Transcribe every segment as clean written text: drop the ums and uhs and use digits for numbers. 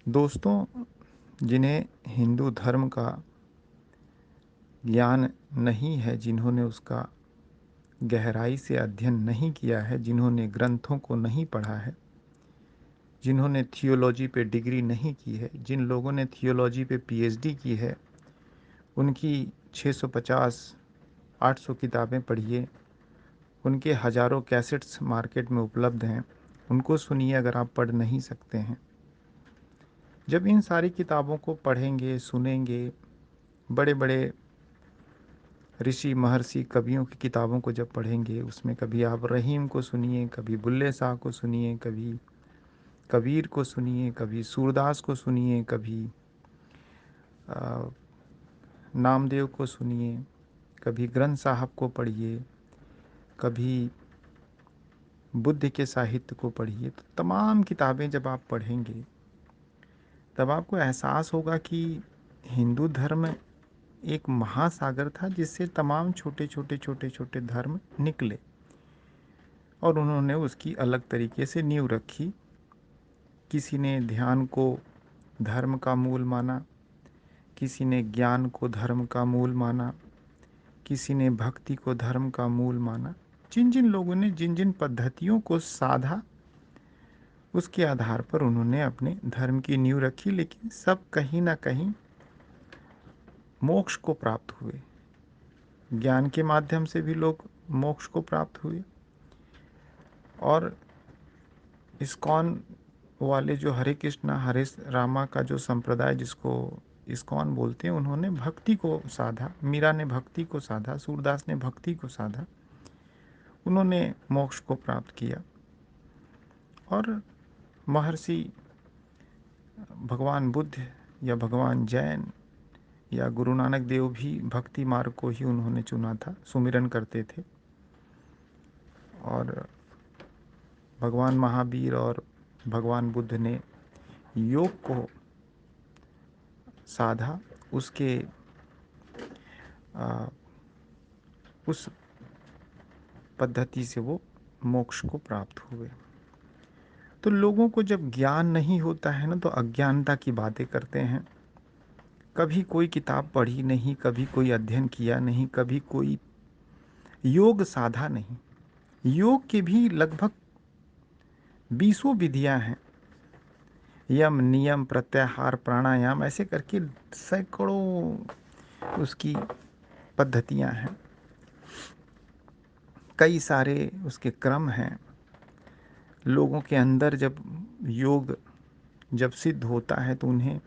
दोस्तों, जिन्हें हिंदू धर्म का ज्ञान नहीं है, जिन्होंने उसका गहराई से अध्ययन नहीं किया है, जिन्होंने ग्रंथों को नहीं पढ़ा है, जिन्होंने थियोलॉजी पे डिग्री नहीं की है, जिन लोगों ने थियोलॉजी पे पीएचडी की है, उनकी 650 800 किताबें पढ़िए, उनके हज़ारों कैसेट्स मार्केट में उपलब्ध हैं, उनको सुनिए अगर आप पढ़ नहीं सकते हैं। जब इन सारी किताबों को पढ़ेंगे, सुनेंगे, बड़े-बड़े ऋषि महर्षि कवियों की किताबों को जब पढ़ेंगे, उसमें कभी आप रहीम को सुनिए, कभी बुल्ले शाह को सुनिए, कभी कबीर को सुनिए, कभी सूरदास को सुनिए, कभी अ, नामदेव को सुनिए, कभी ग्रंथ साहब को पढ़िए, कभी बुद्ध के साहित्य को पढ़िए। तो तमाम किताबें जब आप पढ़ेंगे, तब आपको एहसास होगा कि हिंदू धर्म एक महासागर था जिससे तमाम छोटे-छोटे धर्म निकले और उन्होंने उसकी अलग तरीके से नींव रखी। किसी ने ध्यान को धर्म का मूल माना, किसी ने ज्ञान को धर्म का मूल माना, किसी ने भक्ति को धर्म का मूल माना। जिन जिन लोगों ने जिन जिन पद्धतियों को साधा, उसके आधार पर उन्होंने अपने धर्म की नींव रखी, लेकिन सब कहीं ना कहीं मोक्ष को प्राप्त हुए। ज्ञान के माध्यम से भी लोग मोक्ष को प्राप्त हुए, और इस्कॉन वाले जो हरे कृष्णा हरे रामा का जो संप्रदाय, जिसको इस्कॉन बोलते हैं, उन्होंने भक्ति को साधा। मीरा ने भक्ति को साधा, सूरदास ने भक्ति को साधा, उन्होंने मोक्ष को प्राप्त किया। और महर्षि भगवान बुद्ध या भगवान जैन या गुरु नानक देव भी भक्ति मार्ग को ही उन्होंने चुना था, सुमिरन करते थे। और भगवान महावीर और भगवान बुद्ध ने योग को साधा, उसके उस पद्धति से वो मोक्ष को प्राप्त हुए। तो लोगों को जब ज्ञान नहीं होता है ना, तो अज्ञानता की बातें करते हैं। कभी कोई किताब पढ़ी नहीं, कभी कोई अध्ययन किया नहीं, कभी कोई योग साधा नहीं। योग की भी लगभग 20 विधियां हैं। यम, नियम, प्रत्याहार, प्राणायाम, ऐसे करके सैकड़ों उसकी पद्धतियां हैं। कई सारे उसके क्रम हैं। लोगों के अंदर जब योग जब सिद्ध होता है, तो उन्हें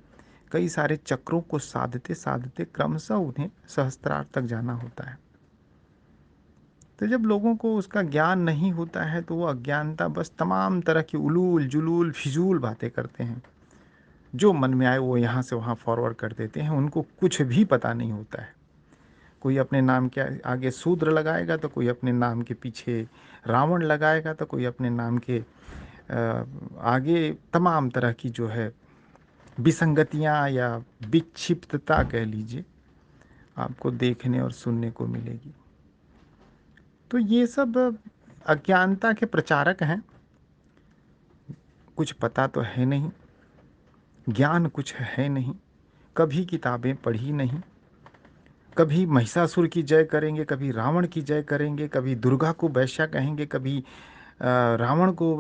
कई सारे चक्रों को साधते साधते क्रमशः उन्हें सहस्त्रार तक जाना होता है। तो जब लोगों को उसका ज्ञान नहीं होता है, तो वो अज्ञानता बस तमाम तरह की उलूल जुलूल फिजूल बातें करते हैं। जो मन में आए वो यहाँ से वहाँ फॉरवर्ड कर देते हैं, उनको कुछ भी पता नहीं होता है। कोई अपने नाम के आगे शूद्र लगाएगा, तो कोई अपने नाम के पीछे रावण लगाएगा, तो कोई अपने नाम के आगे तमाम तरह की जो है विसंगतियाँ या विक्षिप्तता कह लीजिए, आपको देखने और सुनने को मिलेगी। तो ये सब अज्ञानता के प्रचारक हैं। कुछ पता तो है नहीं, ज्ञान कुछ है नहीं, कभी किताबें पढ़ी नहीं, कभी महिषासुर की जय करेंगे, कभी रावण की जय करेंगे, कभी दुर्गा को वैश्या कहेंगे, कभी रावण को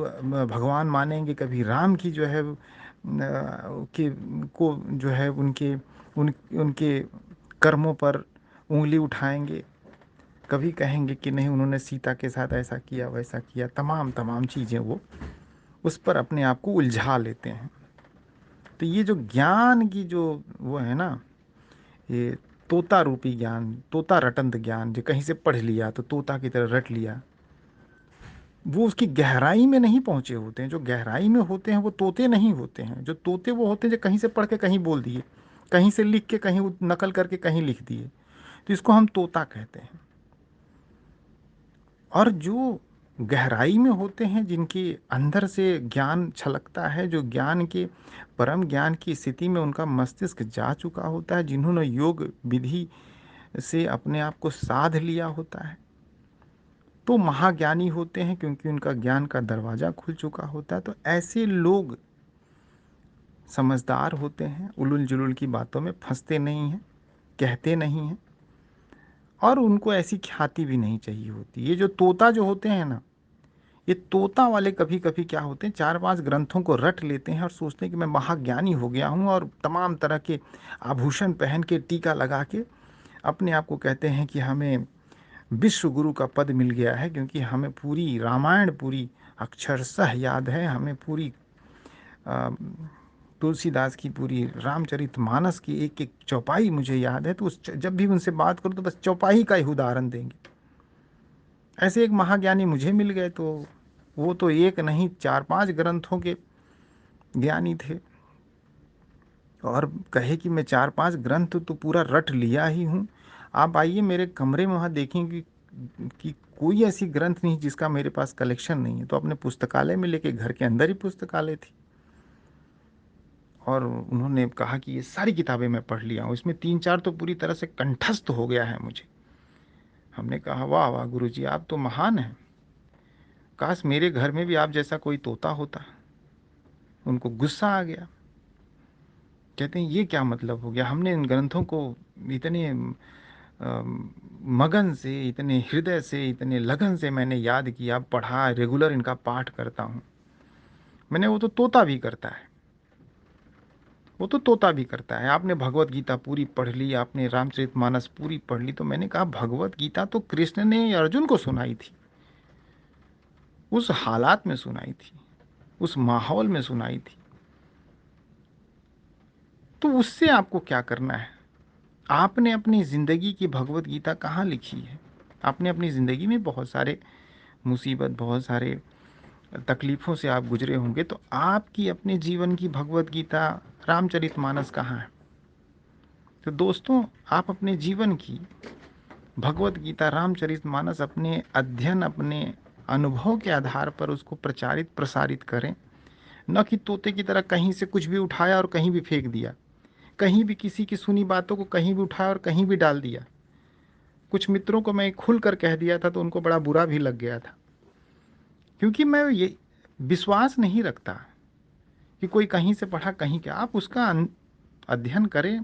भगवान मानेंगे, कभी राम की जो है के को जो है उनके कर्मों पर उंगली उठाएंगे, कभी कहेंगे कि नहीं उन्होंने सीता के साथ ऐसा किया वैसा किया। तमाम तमाम चीज़ें वो उस पर अपने आप को उलझा लेते हैं। तो ये जो ज्ञान की जो वो है ना, ये तोता रूपी ज्ञान, तोता रटंत ज्ञान, जो कहीं से पढ़ लिया तो तोता की तरह रट लिया, वो उसकी गहराई में नहीं पहुंचे होते हैं। जो गहराई में होते हैं वो तोते नहीं होते हैं। जो तोते वो होते हैं जो कहीं से पढ़ के कहीं बोल दिए, कहीं से लिख के कहीं नकल करके कहीं लिख दिए, तो इसको हम तोता कहते हैं। और जो गहराई में होते हैं, जिनके अंदर से ज्ञान छलकता है, जो ज्ञान के परम ज्ञान की स्थिति में उनका मस्तिष्क जा चुका होता है, जिन्होंने योग विधि से अपने आप को साध लिया होता है, तो महाज्ञानी होते हैं, क्योंकि उनका ज्ञान का दरवाज़ा खुल चुका होता है। तो ऐसे लोग समझदार होते हैं, उलूल-जुलूल की बातों में फँसते नहीं हैं, कहते नहीं हैं और उनको ऐसी ख्याति भी नहीं चाहिए होती। ये जो तोता जो होते हैं ना, ये तोता वाले कभी-कभी क्या होते हैं 4-5 ग्रंथों को रट लेते हैं और सोचते हैं कि मैं महाज्ञानी हो गया हूँ और तमाम तरह के आभूषण पहन के, टीका लगा के अपने आप को कहते हैं कि हमें विश्व गुरु का पद मिल गया है, क्योंकि हमें पूरी रामायण पूरी अक्षरशः याद है, हमें पूरी अ, तुलसीदास की पूरी रामचरितमानस की एक-एक चौपाई मुझे याद है। तो जब भी उनसे बात करूँ तो बस चौपाई का ही उदाहरण देंगे। ऐसे एक महाज्ञानी मुझे मिल गए, तो वो तो एक नहीं 4-5 ग्रंथों के ज्ञानी थे और कहे कि मैं 4-5 ग्रंथ तो पूरा रट लिया ही हूँ। आप आइए मेरे कमरे में, वहाँ देखेंगे कि कोई ऐसी ग्रंथ नहीं जिसका मेरे पास कलेक्शन नहीं है। तो अपने पुस्तकालय में लेके, घर के अंदर ही पुस्तकालय थी और उन्होंने कहा कि ये सारी किताबें मैं पढ़ लिया हूँ, इसमें 3-4 तो पूरी तरह से कंठस्थ हो गया है मुझे। हमने कहा वाह वाह गुरुजी, आप तो महान हैं, काश मेरे घर में भी आप जैसा कोई तोता होता। उनको गुस्सा आ गया, कहते हैं ये क्या मतलब हो गया, हमने इन ग्रंथों को इतने मगन से, इतने हृदय से, इतने लगन से मैंने याद किया, पढ़ा, रेगुलर इनका पाठ करता हूँ। मैंने वो तो तोता भी करता है, वो तो तोता भी करता है। आपने भगवत गीता पूरी पढ़ ली, आपने रामचरितमानस पूरी पढ़ ली। तो मैंने कहा भगवत गीता तो कृष्ण ने अर्जुन को सुनाई थी, उस हालात में सुनाई थी, उस माहौल में सुनाई थी। तो उससे आपको क्या करना है? आपने अपनी ज़िंदगी की भगवत गीता कहाँ लिखी है? आपने अपनी ज़िंदगी में बहुत सारे मुसीबत, बहुत सारे तकलीफ़ों से आप गुजरे होंगे, तो आपकी अपने जीवन की भगवत गीता, रामचरितमानस कहाँ है? तो दोस्तों, आप अपने जीवन की भगवत गीता, रामचरितमानस अपने अध्ययन, अपने अनुभव के आधार पर उसको प्रचारित प्रसारित करें। न कि तोते की तरह कहीं से कुछ भी उठाया और कहीं भी फेंक दिया, कहीं भी किसी की सुनी बातों को कहीं भी उठाया और कहीं भी डाल दिया। कुछ मित्रों को मैं खुल कर कह दिया था तो उनको बड़ा बुरा भी लग गया था, क्योंकि मैं ये विश्वास नहीं रखता कि कोई कहीं से पढ़ा कहीं क्या। आप उसका अध्ययन करें,